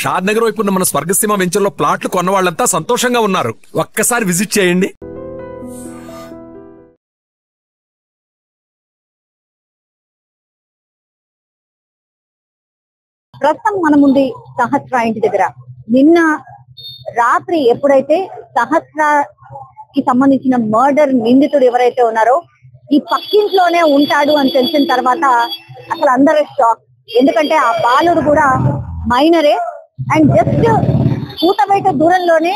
షాద్ నగర్ వైపు ఉన్న మన స్వర్గసీమ వెంచర్ లో ప్లాట్లు కొన్న వాళ్ళంతా సంతోషంగా ఉన్నారు. ఒక్కసారి విజిట్ చేయండి. ప్రస్తుతం మన ముందు సహస్ర ఇంటి దగ్గర నిన్న రాత్రి ఎప్పుడైతే సహస్రకి సంబంధించిన మర్డర్ నిందితుడు ఎవరైతే ఉన్నారో ఈ పక్కింట్లోనే ఉంటాడు అని తెలిసిన తర్వాత అసలు అందరూ షాక్. ఎందుకంటే ఆ బాలుడు కూడా మైనరే అండ్ జస్ట్ కూతబయట దూరంలోనే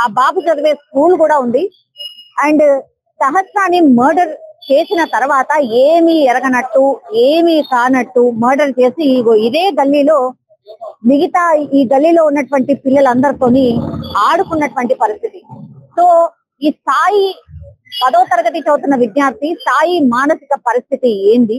ఆ బాబు చదివే స్కూల్ కూడా ఉంది. అండ్ సహస్రాన్ని మర్డర్ చేసిన తర్వాత ఏమీ ఎరగనట్టు ఏమీ కానట్టు మర్డర్ చేసి ఇదే గల్లీలో మిగతా ఈ గల్లీలో ఉన్నటువంటి పిల్లలందరితోని ఆడుకున్నటువంటి పరిస్థితి. సో ఈ సాయి 10వ తరగతి చదువుతున్న విద్యార్థి సాయి మానసిక పరిస్థితి ఏంది,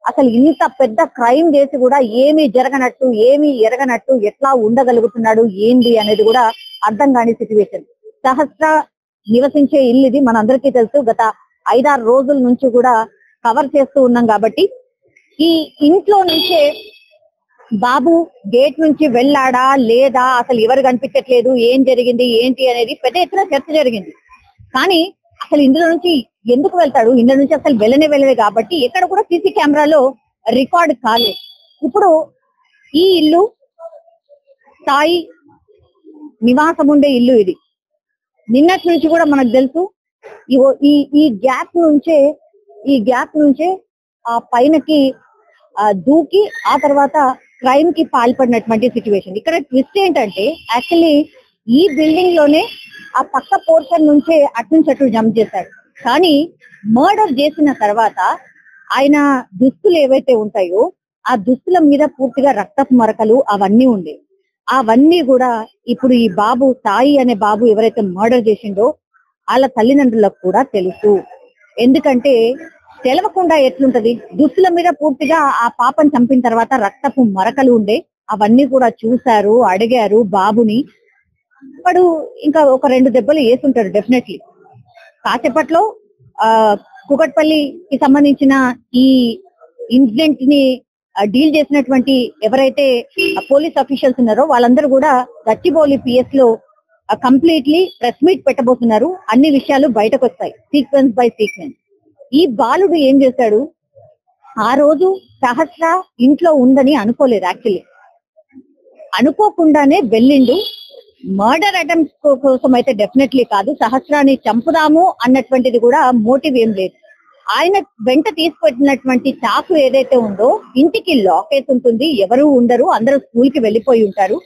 అసలు ఇంత పెద్ద క్రైమ్ చేసి కూడా ఏమీ జరగనట్టు ఏమీ ఎరగనట్టు ఎట్లా ఉండగలుగుతున్నాడు ఏంది అనేది కూడా అర్థం కాని సిచ్యువేషన్. సహస్ర నివసించే ఇల్లు ఇది మనందరికీ తెలుసు. గత 5-6 రోజుల నుంచి కూడా కవర్ చేస్తూ ఉన్నాం కాబట్టి ఈ ఇంట్లో నుంచే బాబు గేట్ నుంచి వెళ్ళాడా లేదా, అసలు ఎవరు కనిపించట్లేదు, ఏం జరిగింది ఏంటి అనేది పెద్ద ఎత్తున చర్చ జరిగింది. కానీ అసలు ఇందులో నుంచి ఎందుకు వెళ్తాడు, ఇందులో నుంచి అసలు వెళ్ళలేదు కాబట్టి ఎక్కడ కూడా సీసీ కెమెరాలో రికార్డ్ కాలేదు. ఇప్పుడు ఈ ఇల్లు సాయి నివాసం ఉండే ఇల్లు ఇది. నిన్నటి నుంచి కూడా మనకు తెలుసు ఈ గ్యాప్ నుంచే ఆ పైనకి దూకి ఆ తర్వాత క్రైమ్ కి పాల్పడినటువంటి సిచ్యువేషన్. ఇక్కడ ట్విస్ట్ ఏంటంటే యాక్చువల్లీ ఈ బిల్డింగ్ లోనే ఆ పక్క పోర్షన్ నుంచే అటు జంప్ చేశాడు. కానీ మర్డర్ చేసిన తర్వాత ఆయన దుస్తులు ఏవైతే ఉంటాయో ఆ దుస్తుల మీద పూర్తిగా రక్తపు మరకలు అవన్నీ ఉండేవి. అవన్నీ కూడా ఇప్పుడు ఈ బాబు సాయి అనే బాబు ఎవరైతే మర్డర్ చేసిండో వాళ్ళ తల్లిదండ్రులకు కూడా తెలుసు. ఎందుకంటే తెలవకుండా ఎట్లుంటది, దుస్తుల మీద పూర్తిగా ఆ పాపను చంపిన తర్వాత రక్తపు మరకలు ఉండే అవన్నీ కూడా చూశారు, అడిగారు బాబుని. వాడు ఇంకా ఒక 2 దెబ్బలు వేసుంటాడు డెఫినెట్లీ. కాసేపట్లో కుకట్పల్లికి సంబంధించిన ఈ ఇన్సిడెంట్ ని డీల్ చేసినటువంటి ఎవరైతే పోలీస్ అఫీషియల్స్ ఉన్నారో వాళ్ళందరూ కూడా గచ్చిబౌలి పిఎస్ లో కంప్లీట్లీ ప్రెస్ మీట్ పెట్టబోతున్నారు. అన్ని విషయాలు బయటకు వస్తాయి సీక్వెన్స్ బై సీక్వెన్స్. ఈ బాలుడు ఏం చేశాడు, ఆ రోజు సహస్ర ఇంట్లో ఉందని అనుకోలేదు. యాక్చువల్లీ అనుకోకుండానే వెళ్ళిండు. మర్డర్ అటెంప్ట్ కోసం అయితే డెఫినెట్లీ కాదు, సహస్రాన్ని చంపుదాము అన్నటువంటిది కూడా మోటివ్ ఏం లేదు. ఆయన వెంట తీసుకువెట్టినటువంటి చాకు ఏదైతే ఉందో ఇంటికి లాక్ వేసి ఉంటుంది, ఎవరు ఉండరు, అందరూ స్కూల్ కి వెళ్ళిపోయి ఉంటారు.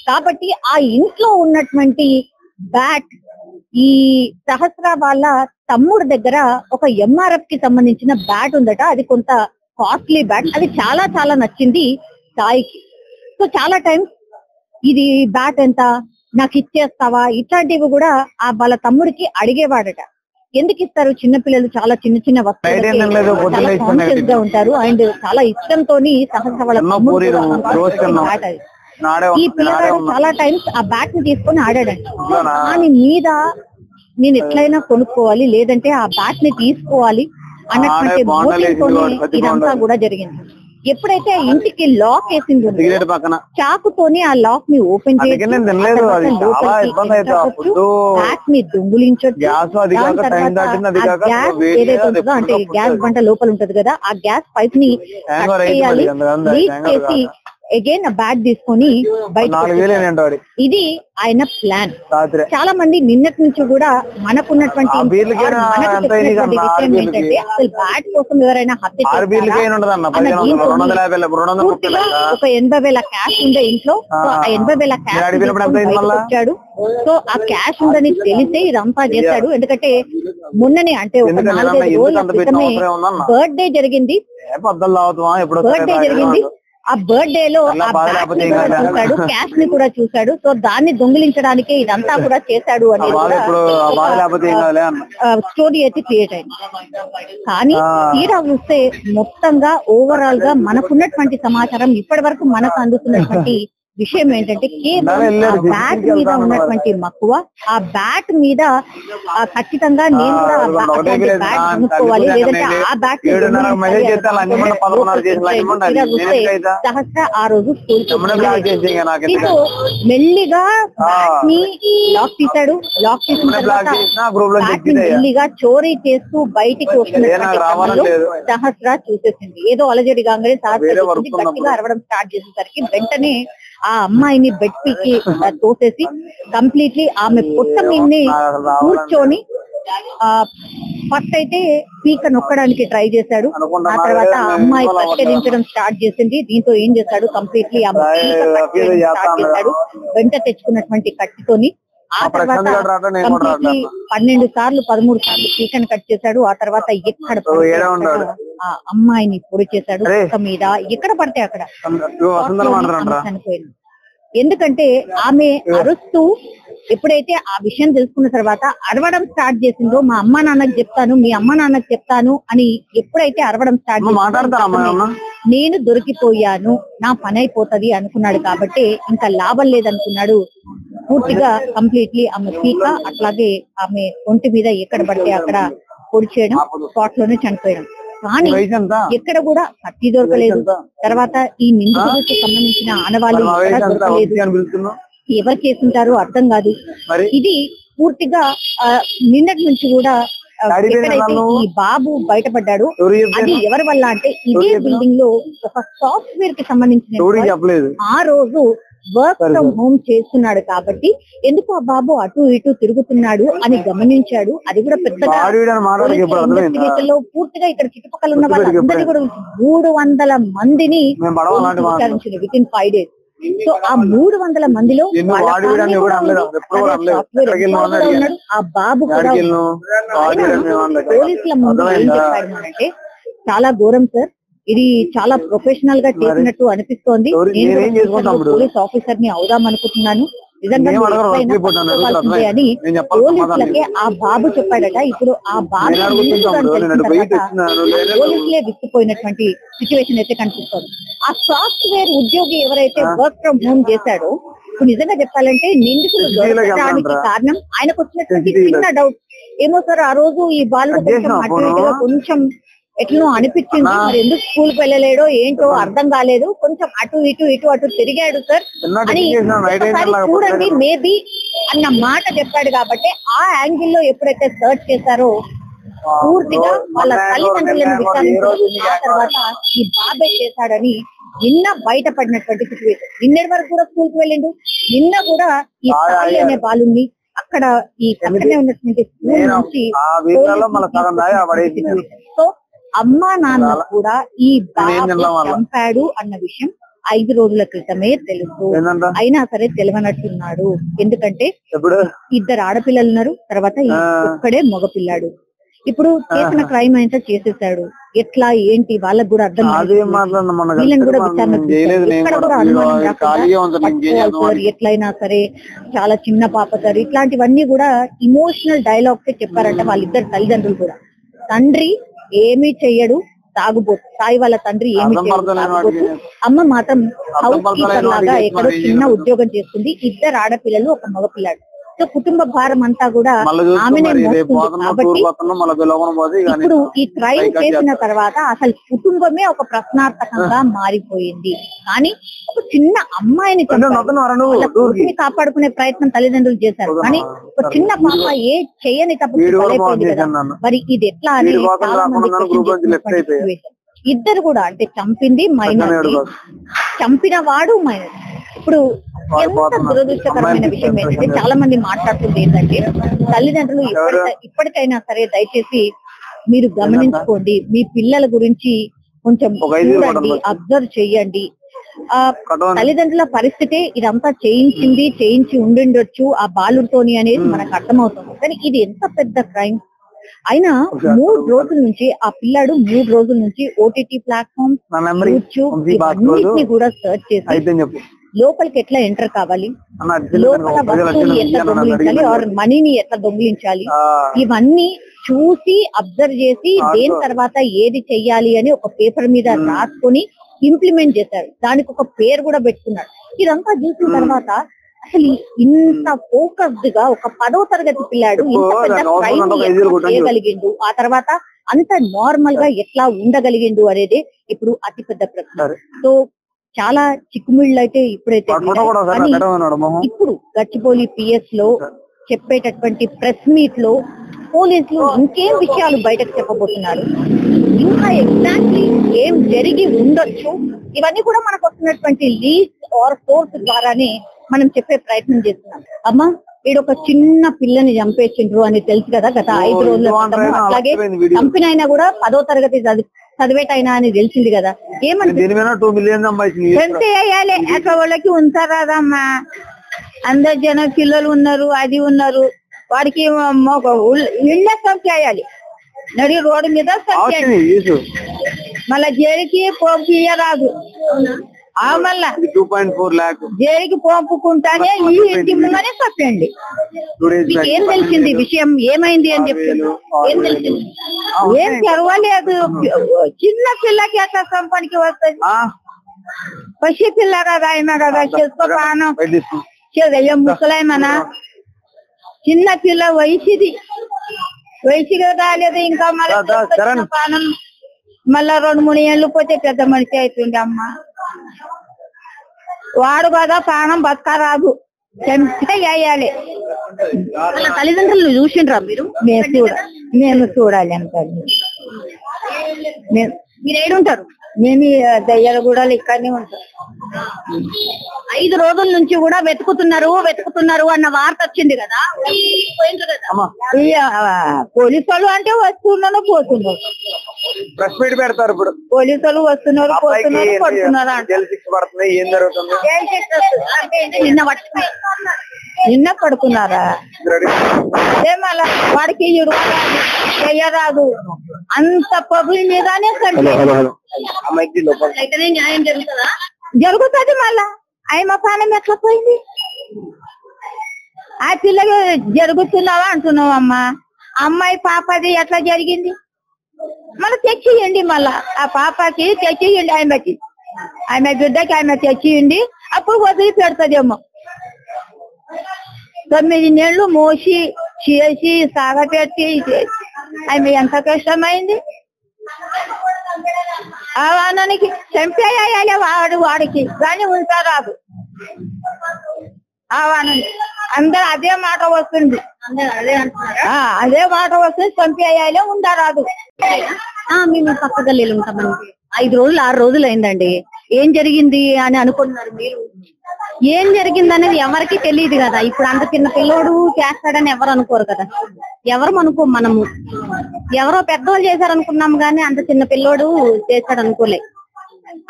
కాబట్టి ఆ ఇంట్లో ఉన్నటువంటి బ్యాట్ ఈ సహస్ర వాళ్ళ తమ్ముడు దగ్గర ఒక ఎంఆర్ఎఫ్ కి సంబంధించిన బ్యాట్ ఉందట. అది కొంత కాస్ట్లీ బ్యాట్. అది చాలా చాలా నచ్చింది సాయికి. సో చాలా టైం ఇది బ్యాట్ ఎంత, నాకు ఇచ్చేస్తావా, ఇట్లాంటివి కూడా ఆ వాళ్ళ తమ్ముడికి అడిగేవాడట. ఎందుకు ఇస్తారు, చిన్నపిల్లలు చాలా చిన్న చిన్న వస్తువులు చాలా కాన్షియస్ గా ఉంటారు అండ్ చాలా ఇష్టంతో సహస్ర వాళ్ళ తమ్ముడు ఈ పిల్లగాడు చాలా టైమ్స్ ఆ బ్యాట్ ని తీసుకొని ఆడాడంట. దాని మీద నేను ఎట్లయినా కొనుక్కోవాలి లేదంటే ఆ బ్యాట్ ని తీసుకోవాలి అన్నటువంటి మోటివ్ తోనే ఇదంతా కూడా జరిగింది. ఎప్పుడైతే ఇంటికి లాక్ వేసింది చాకుతోని ఆ లాక్ ని ఓపెన్ చేసి బ్యాట్ ని దొంగులించొచ్చు. గ్యాస్ ఏదైతే ఉంటుందో అంటే గ్యాస్ బంట లోపల ఉంటది కదా, ఆ గ్యాస్ పైప్ ని కట్ చేయాలి, లీక్ చేసి అగైన్ ఆ బ్యాట్ తీసుకొని బయట. ఇది ఆయన ప్లాన్. చాలా మంది నిన్నటి నుంచి కూడా మనకున్నటువంటి విషయం ఏంటంటే అసలు బ్యాట్ కోసం ఎవరైనా హత్య ఒక 80,000 క్యాష్ ఉండే ఇంట్లో, ఆ 80,000 క్యాష్ వచ్చాడు. సో ఆ క్యాష్ ఉందని తెలిసే ఇదంతా చేశాడు. ఎందుకంటే మొన్ననే అంటే ఒక 4-5 రోజుల క్రితమే బర్త్డే జరిగింది. ఆ బర్త్డే లో చూశాడు, క్యాష్ ని కూడా చూశాడు. సో దాన్ని దొంగిలించడానికి ఇదంతా కూడా చేశాడు అనేది స్టోరీ అయితే క్రియేట్ అయింది. కానీ తీరా చూస్తే మొత్తంగా ఓవరాల్ గా మనకున్నటువంటి సమాచారం ఇప్పటి వరకు మనకు అందుతున్నటువంటి విషయం ఏంటంటే కేవలం ఆ బ్యాట్ మీద ఉన్నటువంటి మక్కువ, ఆ బ్యాట్ మీద ఖచ్చితంగా నేను కూడా బ్యాట్ కొనుక్కోవాలి, లేదంటే ఆ బ్యాట్ సహస్ర ఆ రోజు స్కూల్ మెల్లిగా బ్యాట్ ని లాక్ తీశాడు. లాక్ తీసిన తర్వాత బ్యాట్ ని మెల్లిగా చోరీ చేస్తూ బయటికి వస్తున్నటువంటి సహస్ర చూసేసింది. ఏదో అలజడిగా గట్టిగా అరవడం స్టార్ట్ చేసేసరికి వెంటనే ఆ అమ్మాయిని బెడ్ పీకి తోసేసి కంప్లీట్లీ ఆమె పొట్ట మీదనే కూర్చొని ఫస్ట్ అయితే పీక నొక్కడానికి ట్రై చేశాడు. ఆ తర్వాత ఆ అమ్మాయి కత్తిరించడం స్టార్ట్ చేసింది. దీంతో ఏం చేశాడు, కంప్లీట్లీ ఆమె స్టార్ట్ చేశాడు వెంట తెచ్చుకున్నటువంటి కత్తితోని. ఆ తర్వాత కంప్లీట్లీ 12 సార్లు 13 సార్లు పీకను కట్ చేశాడు. ఆ తర్వాత ఎక్కడ ఆ అమ్మాయిని పొడి చేశాడు మీద, ఎక్కడ పడితే అక్కడ చనిపోయింది. ఎందుకంటే ఆమె అరుస్తూ ఎప్పుడైతే ఆ విషయం తెలుసుకున్న తర్వాత అరవడం స్టార్ట్ చేసిందో, మా అమ్మ నాన్నకి చెప్తాను, మీ అమ్మ నాన్నకి చెప్తాను అని ఎప్పుడైతే అరవడం స్టార్ట్ చేసిందో, నేను దొరికిపోయాను, నా పని అయిపోతుంది అనుకున్నాడు. కాబట్టి ఇంకా లాభం లేదనుకున్నాడు. పూర్తిగా కంప్లీట్లీ ఆమె పీక అట్లాగే ఆమె ఒంటి మీద ఎక్కడ పడితే అక్కడ పొడి చేయడం, స్పాట్ లోనే చనిపోయడం. కానీ ఎక్కడ కూడా కత్తి దొరకలేదు. తర్వాత ఈ నిందితుడికి సంబంధించిన ఆనవాళ్ళు దొరకలేదు. ఎవరు చేస్తుంటారో అర్థం కాదు. ఇది పూర్తిగా నిన్నటి నుంచి కూడా ఎక్కడైతే ఈ బాబు బయటపడ్డాడు అది ఎవరి వల్ల అంటే, ఇదే బిల్డింగ్ లో ఒక సాఫ్ట్వేర్ కి సంబంధించిన ఆ రోజు వర్క్ ఫ్రమ్ హోమ్ చేస్తున్నాడు. కాబట్టి ఎందుకు ఆ బాబు అటు ఇటు తిరుగుతున్నాడు అని గమనించాడు. అది కూడా పెద్దగా లో పూర్తిగా ఇక్కడ చుట్టుపక్కల ఉన్న వాళ్ళందరినీ కూడా 300 మందిని విచారించింది విత్ ఇన్ 5 days. సో ఆ 300 మందిలో ఆ బాబు కూడా పోలీసుల ముందు ఏం చెప్పాడు అంటే, చాలా ఘోరం సార్, ఇది చాలా ప్రొఫెషనల్ గా చేసినట్టు అనిపిస్తోంది. నేను పోలీస్ ఆఫీసర్ ని అవుదాం అనుకుంటున్నాను, నిజంగా అని పోలీసులకే ఆ బాబు చెప్పాడట. ఇప్పుడు ఆ బాబు పోలీసులే విసిపోయినటువంటి సిచ్యువేషన్ అయితే కనిపిస్తోంది. ఆ సాఫ్ట్వేర్ ఉద్యోగి ఎవరైతే వర్క్ ఫ్రమ్ హోమ్ చేశాడో, ఇప్పుడు నిజంగా చెప్పాలంటే నిందితులు దొరకడానికి కారణం ఆయనకు వచ్చినటువంటి చిన్న డౌట్. ఏమో సార్, ఆ రోజు ఈ బాలుడు కొంచెం అటు ఇటుగా కొంచెం ఎట్లనో అనిపించింది, మరి ఎందుకు స్కూల్ కి వెళ్ళలేడో ఏంటో అర్థం కాలేదు, కొంచెం అటు ఇటు తిరిగాడు సార్ అని చూడండి మేబీ అన్న మాట చెప్పాడు. కాబట్టి ఆ యాంగిల్ లో ఎప్పుడైతే సర్చ్ చేశారో పూర్తిగా వాళ్ళ తల్లిదండ్రులను విచారించారు. ఆ తర్వాత ఈ బాబే చేశాడని నిన్న బయటపడినటువంటి సిచ్యువేషన్. నిన్నటి వరకు కూడా స్కూల్ కి వెళ్ళిండు. నిన్న కూడా ఈ సాయి అనే బాలుని అక్కడ ఈ పక్కనే ఉన్నటువంటి స్కూల్ నుంచి సో అమ్మా నాన్న కూడా ఈ బాబు చంపాడు అన్న విషయం 5 రోజుల క్రితమే తెలుసు. అయినా సరే తెలియనట్టున్నాడు. ఎందుకంటే 2 ఆడపిల్లలు ఉన్నారు, తర్వాత ఒక్కడే మగపిల్లాడు. ఇప్పుడు చేసిన క్రైమ్ అయితే చేసేసాడు. ఎట్లా ఏంటి వాళ్ళకు కూడా అర్థం కాదు. వీళ్ళని కూడా విచారణ కూడా అనుమానం ఎట్లయినా సరే చాలా చిన్న పాప సార్, ఇట్లాంటివన్నీ కూడా ఇమోషనల్ డైలాగ్స్ చెప్పారంట వాళ్ళిద్దరు తల్లిదండ్రులు కూడా. తండ్రి ఏమీ చెయ్యడు, తాగుబోతు. సాయి వాళ్ళ తండ్రి ఏమీ చేయడు, అమ్మ మాత్రం హౌస్ కీపర్ లాగా ఎక్కడో చిన్న ఉద్యోగం చేస్తుంది. 2 ఆడపిల్లలు, ఒక మగపిల్లాడు. సో కుటుంబ భారం అంతా కూడా ఆమెనే మోస్తుంది. కాబట్టి ఇప్పుడు ఈ క్రైమ్ చేసిన తర్వాత అసలు కుటుంబమే ఒక ప్రశ్నార్థకంగా మారిపోయింది. కానీ ఒక చిన్న అమ్మాయిని కాపాడుకునే ప్రయత్నం తల్లిదండ్రులు చేశారు. కానీ ఒక చిన్న పాప ఏ చేయని తప్పు అయిపోయింది కదా. మరి ఇది ఎట్లా అని చాలా మంది ఇద్దరు కూడా, అంటే చంపింది మైనారిటీ, చంపిన వాడు మైనారిటీ. ఇప్పుడు ఎంత దురదృష్టకరమైన విషయం ఏంటంటే, చాలా మంది మాట్లాడుతుంది ఏంటంటే, తల్లిదండ్రులు ఇప్పటికైనా సరే దయచేసి మీరు గమనించుకోండి, మీ పిల్లల గురించి కొంచెం చూడండి, అబ్జర్వ్ చెయ్యండి. తల్లిదండ్రుల పరిస్థితి ఇదంతా చేయించి ఉండిండొచ్చు ఆ బాలుడితోని అనేది మనకు అర్థమవుతుంది. కానీ ఇది ఎంత పెద్ద క్రైమ్. అయినా 3 రోజుల నుంచి ఆ పిల్లాడు 3 రోజుల నుంచి ఓటీటీ ప్లాట్ఫామ్, యూట్యూబ్ ఇవన్నిటిని కూడా సర్చ్ చేసి లోపలికి ఎట్లా ఎంటర్ కావాలి, లోపల వస్తువుని ఎట్లా దొంగిలించాలి, ఆర్ మనీని ఎట్లా దొంగిలించాలి, ఇవన్నీ చూసి అబ్జర్వ్ చేసి దేని తర్వాత ఏది చెయ్యాలి అని ఒక పేపర్ మీద రాసుకొని ఇంప్లిమెంట్ చేశాడు, దానికి ఒక పేరు కూడా పెట్టుకున్నాడు. ఇదంతా చూసిన తర్వాత అసలు ఇంత ఫోకస్డ్ గా ఒక 10వ తరగతి పిల్లాడు ఇంత పెద్ద క్రైమ్ చేయగలిగిండు, ఆ తర్వాత అంత నార్మల్ గా ఎట్లా ఉండగలిగిండు అనేది ఇప్పుడు అతిపెద్ద ప్రశ్న. సో చాలా చిక్కుమిళ్ళు అయితే ఇప్పుడైతే ఇప్పుడు గచ్చిబౌలి పిఎస్ లో చెప్పేటటువంటి ప్రెస్ మీట్ లో పోలీసులు ఇంకేం విషయాలు బయటకు చెప్పబోతున్నారు, ఇంకా ఎగ్జాక్ట్లీ ఏం జరిగి ఉండొచ్చు, ఇవన్నీ కూడా మనకు వస్తున్నటువంటి లీడ్స్ ఆర్ సోర్స్ ద్వారానే మనం చెప్పే ప్రయత్నం చేస్తున్నాం. అమ్మా వీడొక చిన్న పిల్లని చంపేసిండ్రు అని తెలుసు కదా గత 5 రోజుల క్రితం. అట్లాగే చంపినైనా కూడా 10వ తరగతి చదివేటైనా అని తెలిసింది కదా. ఏమంటే వేయాలి అట్లా వాళ్ళకి ఉంచారాదమ్మా, అందరు జన పిల్లలు ఉన్నారు, అది ఉన్నారు, వాడికి ఇళ్ళ సంఖ్యాయాలి, నడి రోడ్డు మీద సంఖ్య, మళ్ళా జైలుకి పంపించరాదు, మళ్ళా 2.4 lakh జైలుకి పంపుకుంటానే ఈ ఇంటి ముందనే చెప్పండి. ఏం తెలిసింది విషయం, ఏమైంది అని చెప్పి ఏం తెలిసింది? ఏం తెరవలేదు. చిన్న పిల్లకి ఎట్లా సంపానికి వస్తుంది, పసి పిల్ల కదా అయినా కదా, చేసుకో ప్రాణం ముసలాయమనా, చిన్న పిల్ల వయసుది, వయసుగా రాలేదు ఇంకా, మళ్ళీ ప్రాణం మళ్ళా 2-3 ఏళ్ళు పోతే పెద్ద మనిషి అవుతుంది. అమ్మ వాడు కదా ప్రాణం బతకరాదు, చంపితే వేయాలి. వాళ్ళ తల్లిదండ్రులు చూసిండ్రా మీరు? మేము చూడాలి అంటారు. మీరు ఏడుంటారు? మేము దయ్యాల కూడా ఇక్కడనే ఉంటాం. 5 రోజుల నుంచి కూడా వెతుకుతున్నారు అన్న వార్త వచ్చింది కదా, పోలీసు వాళ్ళు అంటే వస్తున్నారు పోతున్నారు, ప్రెస్ మీట్ పెడతారు. ఇప్పుడు పోలీసు వాళ్ళు వస్తున్నారు పోతున్నారు పడుతున్నారు అంటే ఏం జరుగుతుంది? నిన్న పడుకున్నారా? అదే మళ్ళా వాడికి చెయ్యరాదు, అంత పబ్లిక్ మీదనే న్యాయం జరుగుతుందా? జరుగుతుంది. మళ్ళా ఆయన ప్రాణం ఎట్లా పోయింది? ఆ పిల్లలు జరుగుతున్నావా అంటున్నావు అమ్మా, అమ్మాయి పాపది ఎట్లా జరిగింది? మళ్ళీ తెచ్చియండి, మళ్ళా ఆ పాపకి తెచ్చియండి, ఆమె బిడ్డకి ఆమె తెచ్చియండి, అప్పుడు వదిలి పెడతదేమో. 9 నెలలు మోసి చేసి సాగపెట్టి ఆమె ఎంత కష్టమైంది. ఆ వానానికి చంపేయాలి వాడికి కానీ ఉంటారాదు. ఆ వానానికి అందరు అదే మాట వస్తుంది, అదే మాట వస్తుంది, చంపేయాలి ఉండరాదు. మేము పక్క గల్లీలు ఉంటామండి. 5 రోజులు 6 రోజులు అయిందండి. ఏం జరిగింది అని అనుకుంటున్నారు మీరు? ఏం జరిగింది అనేది ఎవరికి తెలియదు కదా. ఇప్పుడు అంత చిన్న పిల్లోడు చేస్తాడని ఎవరు అనుకోరు కదా, ఎవరు అనుకో, మనము ఎవరో పెద్దవాళ్ళు చేశారనుకున్నాము కానీ అంత చిన్న పిల్లోడు చేస్తాడు అనుకోలే.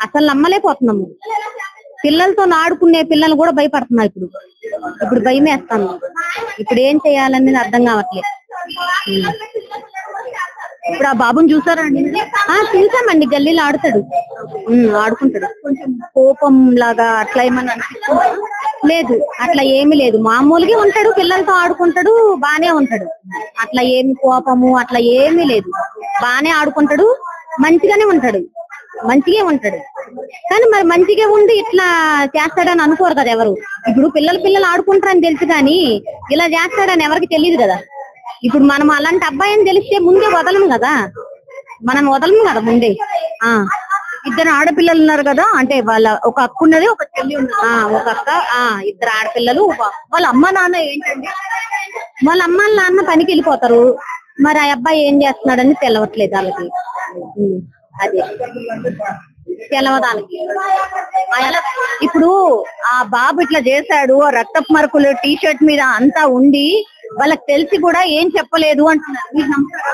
అసలు నమ్మలేకపోతున్నాము. పిల్లలతో ఆడుకునే పిల్లలు కూడా భయపడుతున్నారు. ఇప్పుడు భయం వేస్తాను. ఇప్పుడు ఏం చేయాలనేది అర్థం కావట్లేదు. ఇప్పుడు ఆ బాబుని చూసారా అండి? చూసామండి, గల్లీలో ఆడుకుంటాడు. కొంచెం కోపం లాగా అట్లా ఏమన్నా అనిపిస్తుందా? లేదు, అట్లా ఏమీ లేదు, మామూలుగా ఉంటాడు, పిల్లలతో ఆడుకుంటాడు, బానే ఉంటాడు. అట్లా ఏమి కోపము అట్లా ఏమీ లేదు, బానే ఆడుకుంటాడు, మంచిగా ఉంటాడు. కానీ మరి మంచిగా ఉండి ఇట్లా చేస్తాడని అనుకోరు కదా ఎవరు. ఇప్పుడు పిల్లలు ఆడుకుంటారని తెలుసు కానీ ఇలా చేస్తాడని ఎవరికి తెలియదు కదా. ఇప్పుడు మనం అలాంటి అబ్బాయిని తెలిస్తే ముందే వదలము కదా, ముందే. 2 ఆడపిల్లలు ఉన్నారు కదా, అంటే వాళ్ళ ఒక అక్క ఉన్నది, ఒక చెల్లి ఉన్నది. ఒక అక్క, 2 ఆడపిల్లలు. వాళ్ళ అమ్మ నాన్న ఏంటండి, వాళ్ళ అమ్మ నాన్న పనికి వెళ్ళిపోతారు. మరి ఆ అబ్బాయి ఏం చేస్తున్నాడని తెలవట్లేదు వాళ్ళకి. అదే తెలవదానికి ఇప్పుడు ఆ బాబు ఇట్లా చేశాడు, రక్తపు మరకులు టీషర్ట్ మీద అంతా ఉండి వాళ్ళకి తెలిసి కూడా ఏం చెప్పలేదు అంటున్నారు. మీరు నమ్ముతారా?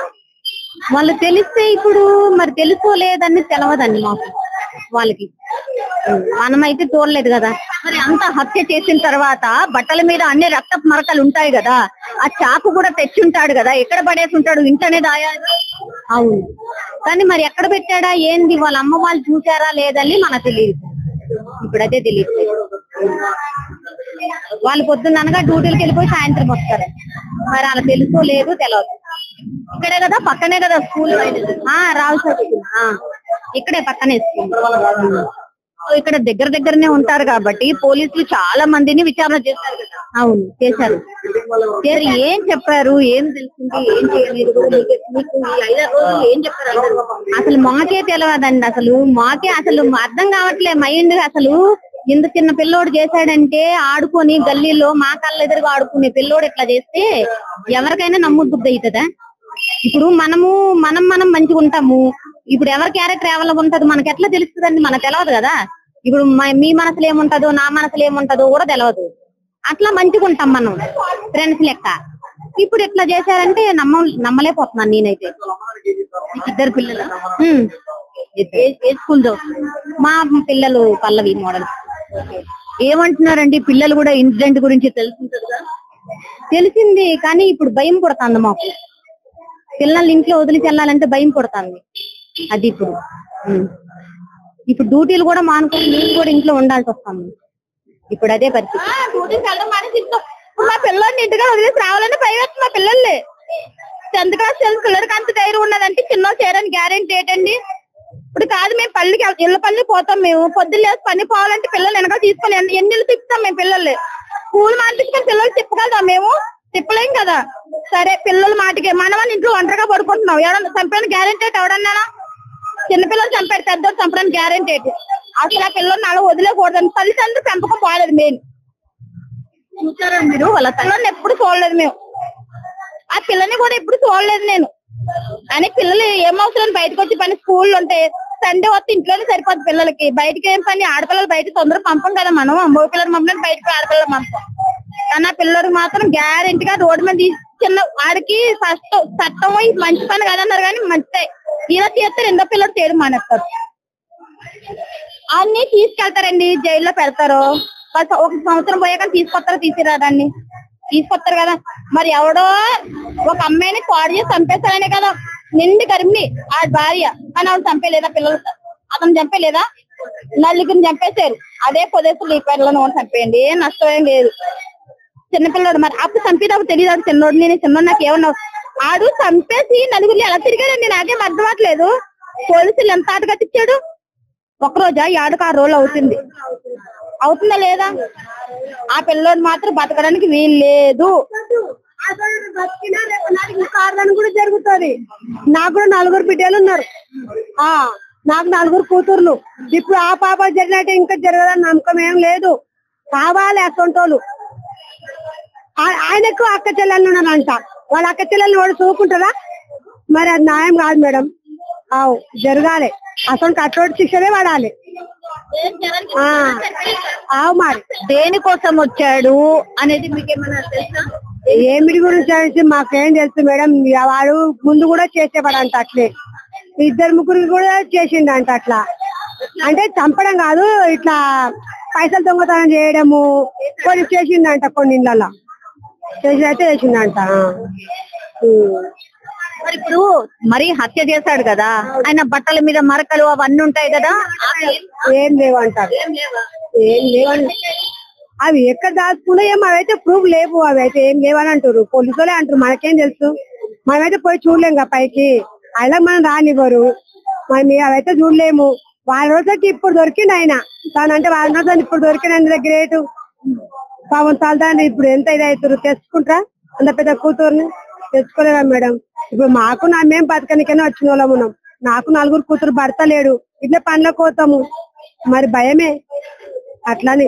వాళ్ళు తెలిస్తే ఇప్పుడు మరి తెలుసుకోలేదని తెలవదండి మాకు వాళ్ళకి. మనమైతే చూడలేదు కదా. మరి అంత హత్య చేసిన తర్వాత బట్టల మీద అన్ని రక్తపు మరకలు ఉంటాయి కదా, ఆ చాకు కూడా తెచ్చి ఉంటాడు కదా, ఎక్కడ పడేసి ఉంటాడు? ఇంటనే దాయాలి. అవును, కానీ మరి ఎక్కడ పెట్టాడా ఏంది, వాళ్ళ అమ్మ వాళ్ళు చూసారా లేదని మనకు తెలియదు. ఇప్పుడైతే తెలియదు. వాళ్ళు పొద్దున్ననగా డ్యూటీలకు వెళ్ళిపోయి సాయంత్రం వస్తారు. మరి అలా తెలుసో లేదు తెలియదు. ఇక్కడే కదా, పక్కనే కదా స్కూల్. రావు సార్ ఇక్కడే పక్కనే స్కూల్. ఇక్కడ దగ్గరనే ఉంటారు కాబట్టి పోలీసులు చాలా మందిని విచారణ చేశారు కదా. అవును చేశారు. ఏం చెప్పారు, ఏం తెలిసింది, ఏం చేయలేదు, మీకు ఈ 5 రోజులు ఏం చెప్పారు? అసలు మాకే తెలియదండి. మాకే అర్థం కావట్లే మైండ్. ఇంత చిన్న పిల్లోడు చేశాడంటే ఆడుకొని గల్లీలో మా కళ్ళ ఎదురుగా ఆడుకునే పిల్లోడు ఇట్లా చేస్తే ఎవరికైనా నమ్ముడు బుద్ధి అవుతుందా? ఇప్పుడు మనం మంచిగా ఉంటాము. ఇప్పుడు ఎవరి క్యారెక్టర్ ఎవరిలో ఉంటది మనకి ఎట్లా తెలుస్తుందండి? మనకు తెలియదు కదా. ఇప్పుడు మీ మనసులో ఏముంటదో నా మనసులో ఏముంటదో కూడా తెలియదు. అట్లా మంచిగా ఉంటాం మనం ఫ్రెండ్స్ లెక్క. ఇప్పుడు ఇట్లా చేశారంటే నమ్మలేకపోతున్నాను నేనైతే. 2 పిల్లలు ఏ స్కూల్ దో? మా పిల్లలు పల్లవి మోడల్. ఏమంటున్నారండి పిల్లలు కూడా ఇన్సిడెంట్ గురించి తెలిసింది కానీ ఇప్పుడు భయం పడుతుంది మాకు. పిల్లల్ని ఇంట్లో వదిలి వెళ్ళాలంటే భయం పడుతుంది. అది ఇప్పుడు డ్యూటీలు కూడా మానుకొని మేము కూడా ఇంట్లో ఉండాల్సి వస్తాము. ఇప్పుడు అదే పరిస్థితి. మా పిల్లల్ని ఇంటిగా వదిలేసి రావాలని భయవేస్తుంది. మా పిల్లల్ని 10th క్లాస్ పిల్లలకి అంత ధైర్యం ఉన్నదంటే చిన్న చేరని గ్యారెంటీ ఏంటండి? ఇప్పుడు కాదు మేము ఇళ్ళ పల్లి పోతాం. మేము పొద్దున్న లేసి పని పోవాలంటే పిల్లలు వెనక తీసుకొని ఎన్ని తిప్పుతాం మేము పిల్లల్ని. స్కూల్ మాటించుకొని పిల్లలు తిప్పగలదా? మేము తిప్పలేం కదా. సరే పిల్లల మాటికి మన వాళ్ళ ఇంట్లో ఒంటరిగా పడుకుంటున్నాం. ఎవడన్నా చంపడానికి గ్యారెంటీ ఏంటి? ఎవడన్నా చిన్నపిల్లలు చంపాడు, పెద్దోడు చంపడానికి గ్యారెంటీ ఏంటి? అసలు ఆ పిల్లల్ని అలా వదిలేకూడదని తల్లిదండ్రులు పెంపకం పోలేదు. మెయిన్ చూసారా మీరు? వాళ్ళ పిల్లల్ని ఎప్పుడు చూడలేదు మేము. ఆ పిల్లని కూడా ఎప్పుడు చూడలేదు నేను. అని పిల్లలు ఏమవసరం బయటకు వచ్చి పని స్కూల్ ఉంటే సండే వస్తే ఇంట్లోనే సరిపోద్ది పిల్లలకి. బయటకి ఏం పని? ఆడపిల్లలు బయట తొందరగా పంపం కదా మనం. మగ పిల్లలు పంపడానికి బయటకు ఆడపిల్లలు పంపం. కానీ ఆ పిల్లలకు మాత్రం గ్యారెంటీగా రోడ్డు మీద చిన్న వాడికి చట్టం మంచి పని కదన్నారు కానీ మంచిదే. ఇలా చేస్తే 2వ పిల్లలు చేయడం మానేస్తారు. అన్ని తీసుకెళ్తారండి, జైల్లో పెడతారు. 1 సంవత్సరం పోయాక తీసుకొస్తారు తీసుకొస్తారు కదా. మరి ఎవడో ఒక అమ్మాయిని పాడు చేసి చంపేస్తారనే కదా నిండి గర్భిణి ఆ భార్య. కానీ ఆవిడ చంపేలేదా? పిల్లలు అతను చంపేలేదా? నలుగురిని చంపేశారు. అదే పొదేశంలో ఈ పిల్లలను చంపేయండి. ఏం నష్టం ఏం లేదు. చిన్నపిల్లడు మరి అప్పుడు చంపేటప్పుడు తెలియదు. చిన్నోడు నేను చిన్నోడు నాకు ఏమన్నా ఆడు చంపేసి నలుగురిని ఎలా తిరిగాడండి? నాకేం అర్థం అవ్వట్లేదు. పోలీసులు ఎంత ఆట కట్టించాడు? 1 రోజా 6 రోజులు అవుతుందా లేదా? ఆ పిల్లోడు మాత్రం బతకడానికి వీలు లేదు. కూడా జరుగుతుంది. నాకు కూడా 4 బిడ్డలు ఉన్నారు. నాకు 4 కూతుర్లు. ఇప్పుడు ఆ పాప జరిగినట్టు ఇంకా జరగదని నమ్మకం ఏం లేదు. కావాలి అసొంటోళ్ళు. ఆయనకు అక్క చెల్లెళ్ళు ఉన్నారంట. వాళ్ళ అక్క చెల్లెల్ని వాడు చూసుకుంటారా? మరి అది న్యాయం కాదు మేడం. జరగాలి. అసలు కట్టోటి శిక్షనే పడాలి. మరి దేనికోసం వచ్చాడు అనేది మీకేమన్నా తెలుసా? ఏమిటి గురించి తెలిసి మాకేం తెలుసు మేడం. వాడు ముందు కూడా చేసేవాడంట అట్లే. 2 ముగ్గురికి కూడా చేసిండంట అట్లా. అంటే చంపడం కాదు, ఇట్లా పైసలు దొంగతనం చేయడము కొన్ని చేసిందంట. కొన్ని ఇళ్ళలో చేసిందంట. మరి ఇప్పుడు హత్య చేశాడు కదా, ఆయన బట్టల మీద మరకలు అవన్నీ ఉంటాయి కదా, ఏం లేవంటారు. ఏం లేవండి. అవి ఎక్కడ దాచుకున్నా ఏమో అవైతే ప్రూఫ్ లేవు. అవి అయితే ఏం లేవని అంటారు పోలీసులే అంటారు. మనకేం తెలుసు? మనమైతే పోయి చూడలేం కదా పైకి. అలా మనం రానివ్వరు. మరి అవైతే చూడలేము. వాళ్ళ రోజులకి ఇప్పుడు దొరికింది ఆయన తానంటే. వాళ్ళ రోజులు ఇప్పుడు దొరికిన గ్రేట్. పాపం తల్లిదండ్రులు ఇప్పుడు ఎంత ఇదవుతారు? తెచ్చుకుంటారా అంత పెద్ద కూతుర్ని? తెచ్చుకోలేదా మేడం? ఇప్పుడు మాకు మేము బతకనికైనా వచ్చిన వాళ్ళం ఉన్నాం. నాకు 4 కూతురు, భర్త లేడు. ఇట్లా పనులకు పోతాము. మరి భయమే అట్లానే.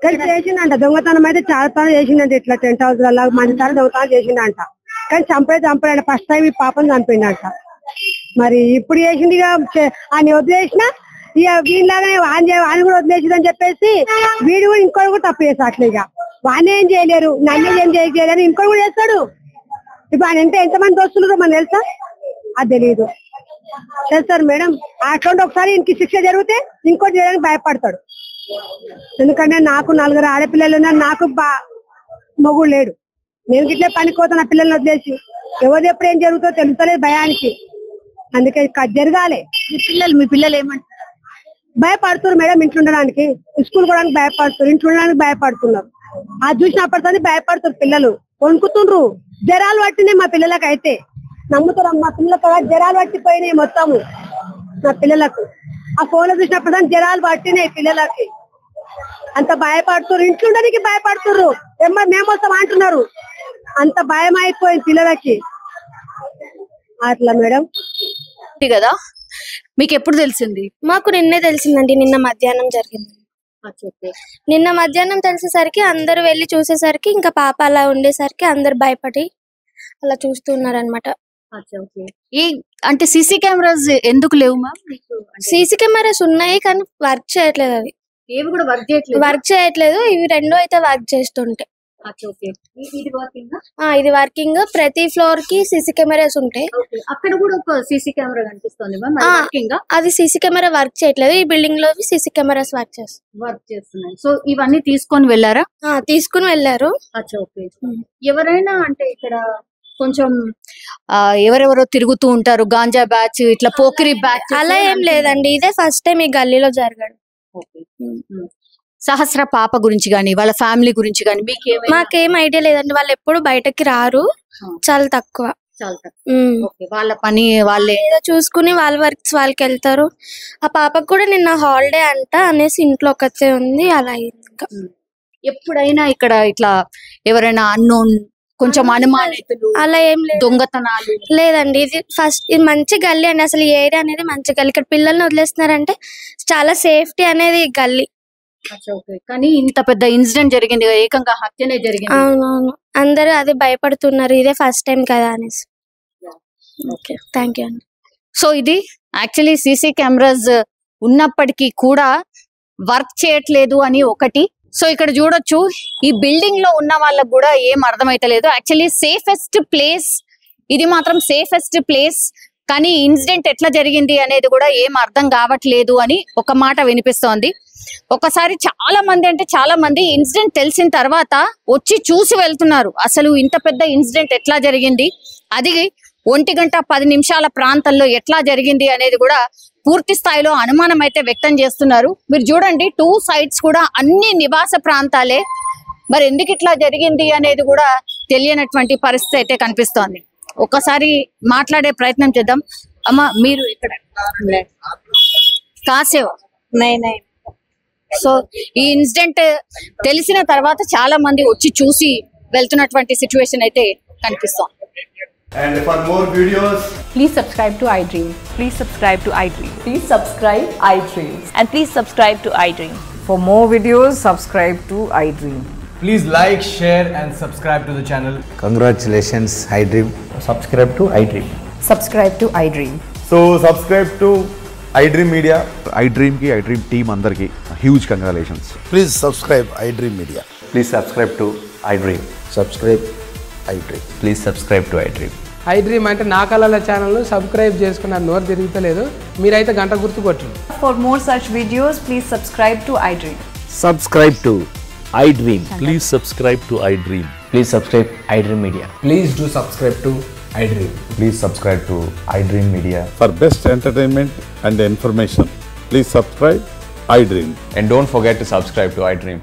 కానీ చేసిందంట దొంగతనం. అయితే చాలా తనం చేసిందంట. ఇట్లా 10 హౌస్లలో మంచి తరం దొంగతనం చేసిందంట. కానీ చంపాడు. ఫస్ట్ టైం ఈ పాపను చంపిండంట. మరి ఇప్పుడు చేసింది ఆయన వదిలేసిన ఇక వీళ్ళలాగానే వాడిని కూడా వదిలేసిందని చెప్పేసి వీడు కూడా ఇంకోటి కూడా తప్పు చేస్తాడు. అట్లా ఇక వాడిని ఏం చేయలేరు, నన్ను ఏం చేయలేరు, ఇంకోటి కూడా చేస్తాడు. ఇప్పుడు ఆయన ఎంతమంది దోస్తులు మనకు తెలుసా? అది తెలియదు. చేస్తారు మేడం. అటువంటి ఒకసారి ఇంటికి శిక్ష జరిగితే ఇంకోటి చేయడానికి భయపడతాడు. ఎందుకంటే నాకు 4 ఆడపిల్లలు ఉన్నారు. నాకు మొగుడు లేడు. నేను గిట్లే పనికోతా నా పిల్లల్ని వదిలేసి. ఎవరు ఎప్పుడు ఏం జరుగుతుందో తెలుస్తలేదు భయానికి. అందుకే జరగాలి. మీ పిల్లలు ఏమంటారు? భయపడుతున్నారు మేడం. ఇంట్లో ఉండడానికి, స్కూల్ కూడా భయపడుతున్నారు, ఇంట్లో ఉండడానికి భయపడుతున్నారు. అది చూసినప్పటికీ భయపడుతున్నారు పిల్లలు. వణుకుతుండ్రు. జ్వరాలు పట్టినాయి మా పిల్లలకి. అయితే నమ్ముతారు మా పిల్లలకి జ్వరాలు పట్టిపోయినాయి మొత్తము. నా పిల్లలకు. ఆ ఫోన్ లో చూసినప్పుడు జనాలు పట్టినాయి పిల్లలకి. అంత భయపడుతున్నారు, ఇంట్లో ఉండడానికి భయపడుతున్నారు. మేమొస్తాం అంటున్నారు. అంత భయం అయిపోయింది పిల్లలకి. అట్లా మేడం. కదా, మీకు ఎప్పుడు తెలిసింది? మాకు నిన్నే తెలిసిందండి, నిన్న మధ్యాహ్నం జరిగింది. నిన్న మధ్యాహ్నం తెలిసేసరికి అందరు వెళ్ళి చూసేసరికి ఇంకా పాప అలా ఉండేసరికి అందరు భయపడి అలా చూస్తున్నారు అనమాట. అంటే సీసీ కెమెరాస్ ఎందుకు లేవు మ్యామ్? సీసీ కెమెరాస్ ఉన్నాయి కానీ వర్క్ చేయట్లేదు. అవి ఏవి కూడా వర్క్ చేయట్లేదు. ఇవి రెండు అయితే వర్క్ చేస్తుంటాయి. ఇది వర్కింగ్. ప్రతి ఫ్లోర్ కి సీసీ కెమెరాస్ ఉంటాయి. అక్కడ కూడా ఒక సీసీ కెమెరా కనిపిస్తుంది. అది సీసీ కెమెరా వర్క్ చేయట్లేదు. ఈ బిల్డింగ్ లో సీసీ కెమెరాస్ వర్క్ చేస్తున్నాయి. సో ఇవన్నీ తీసుకొని వెళ్ళారా? తీసుకుని వెళ్ళారు. ఎవరైనా అంటే ఇక్కడ కొంచెం ఎవరెవరో తిరుగుతూ ఉంటారు, గాంజా బ్యాచ్, ఇట్లా పోకిరి బ్యాచ్, అలా ఏం లేదండి. ఇదే ఫస్ట్ టైం ఈ గల్లీలో జరగడం. సహస్ర పాప గురించి గానీ వాళ్ళ ఫ్యామిలీ గురించి గానీ మాకేం ఐడియా లేదండి. వాళ్ళు ఎప్పుడు బయటకి రారు, చాలా తక్కువ. వాళ్ళ పని వాళ్ళే చూసుకుని వాళ్ళ వర్క్స్ వాళ్ళకి వెళ్తారు. ఆ పాపకు కూడా నిన్న హాలిడే అంట అనేసి ఇంట్లో ఒకతే ఉంది. అలా ఎప్పుడైనా ఇక్కడ ఇట్లా ఎవరైనా అన్నోన్ కొంచెం అనుమానితులు అలా ఏం లేదు, దొంగతనాలు లేదండి. ఇది మంచి గల్లీ అండి. అసలు ఈ ఏరియా అనేది మంచి గల్లీ. ఇక్కడ పిల్లల్ని వదిలేస్తున్నారంటే చాలా సేఫ్టీ అనేది ఈ గల్లీ. కానీ ఇంత పెద్ద ఇన్సిడెంట్ జరిగింది, ఏకంగా హత్యనే జరిగింది. అవునవును, అందరూ అదే భయపడుతున్నారు. ఇదే ఫస్ట్ టైం కదా అనేసి. ఓకే, థ్యాంక్ యూ అండి. సో ఇది యాక్చువల్లీ సీసీ కెమెరాస్ ఉన్నప్పటికీ కూడా వర్క్ చేయట్లేదు అని ఒకటి. సో ఇక్కడ చూడొచ్చు, ఈ బిల్డింగ్ లో ఉన్న వాళ్ళకు కూడా ఏం అర్థమైతలేదు. యాక్చువల్లీ సేఫెస్ట్ ప్లేస్ ఇది, మాత్రం సేఫెస్ట్ ప్లేస్. కానీ ఇన్సిడెంట్ ఎట్లా జరిగింది అనేది కూడా ఏం అర్థం కావట్లేదు అని ఒక మాట వినిపిస్తోంది. ఒకసారి చాలా మంది ఇన్సిడెంట్ తెలిసిన తర్వాత వచ్చి చూసి వెళ్తున్నారు. అసలు ఇంత పెద్ద ఇన్సిడెంట్ ఎట్లా జరిగింది, అది 1:10 ప్రాంతంలో ఎట్లా జరిగింది అనేది కూడా పూర్తి స్థాయిలో అనుమానం అయితే వ్యక్తం చేస్తున్నారు. మీరు చూడండి, 2 sides కూడా అన్ని నివాస ప్రాంతాలే. మరి ఎందుకు ఇట్లా జరిగింది అనేది కూడా తెలియనటువంటి పరిస్థితి అయితే కనిపిస్తోంది. ఒక్కసారి మాట్లాడే ప్రయత్నం చేద్దాం. అమ్మా, మీరు ఇక్కడ కాసేవ్ సో ఈ ఇన్సిడెంట్ తెలిసిన తర్వాత చాలా మంది వచ్చి చూసి వెళ్తున్నటువంటి సిచ్యువేషన్ అయితే కనిపిస్తోంది. And for more videos, please subscribe to iDream. Please subscribe to iDream. Please subscribe iDream. And please subscribe to iDream. For more videos, subscribe to iDream. please like, share and subscribe to the channel. Congratulations, iDream. Subscribe to iDream. Subscribe to iDream. So subscribe to iDream Media. iDream ki iDream team andarki huge congratulations. Please subscribe iDream Media. Please subscribe to iDream. Subscribe iDream. Please subscribe to iDream. iDream అంటే నా కళల channel subscribe చేసుకున్నారు, నోరు తిరుగుతలేదు. మీరైతే గంట గుర్తు కొట్టండి. For more such videos, please subscribe to iDream. Subscribe to iDream. Please subscribe to iDream. Please subscribe iDream Media. Please do subscribe to iDream. Please subscribe to iDream Media. For best entertainment and information, please subscribe iDream. And don't forget to subscribe to iDream.